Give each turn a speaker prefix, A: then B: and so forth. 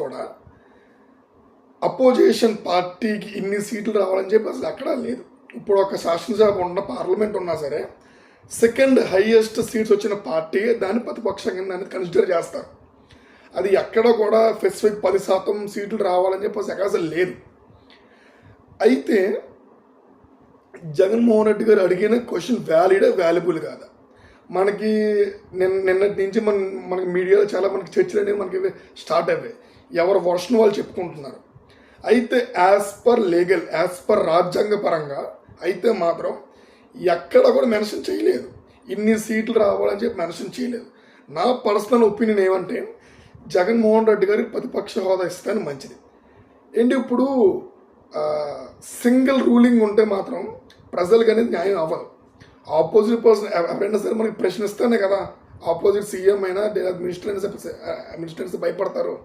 A: కూడా అపోజిషన్ పార్టీకి ఇన్ని సీట్లు రావాలని చెప్పి అసలు ఎక్కడా లేదు. ఇప్పుడు ఒక శాసనసభ ఉన్న పార్లమెంట్ ఉన్నా సరే సెకండ్ హైయెస్ట్ సీట్స్ వచ్చిన పార్టీ దాన్ని ప్రతిపక్షం కింద అనేది కన్సిడర్ చేస్తారు. అది ఎక్కడ కూడా స్పెసిఫిక్ 10% సీట్లు రావాలని చెప్పేసి ఎక్కడ అసలు లేదు. అయితే జగన్మోహన్ రెడ్డి గారు అడిగిన క్వశ్చన్ వ్యాలిడే వాల్యుబుల్ కాదా? మనకి నిన్నటి నుంచి మనకి మీడియాలో చాలా మనకి చర్చలు అనేవి మనకి స్టార్ట్ అయ్యాయి. ఎవరు వర్షన్ వాళ్ళు చెప్పుకుంటున్నారు. అయితే as per legal, as per రాజ్యాంగ పరంగా అయితే మాత్రం ఎక్కడ కూడా మెన్షన్ చేయలేదు, ఇన్ని సీట్లు రావాలని చెప్పి మెన్షన్ చేయలేదు. నా పర్సనల్ ఒపీనియన్ ఏమంటే జగన్మోహన్ రెడ్డి గారికి ప్రతిపక్ష హోదా ఇస్తేనే మంచిది. ఏంటి ఇప్పుడు సింగిల్ రూలింగ్ ఉంటే మాత్రం ప్రజలకు అనేది న్యాయం అవ్వదు. ఆపోజిట్ పర్సన్ ఎవరైనా సరే మనకి ప్రశ్నిస్తేనే కదా ఆపోజిట్ సీఎం అయినా లేదా మినిస్టర్ అయినా భయపడతారు.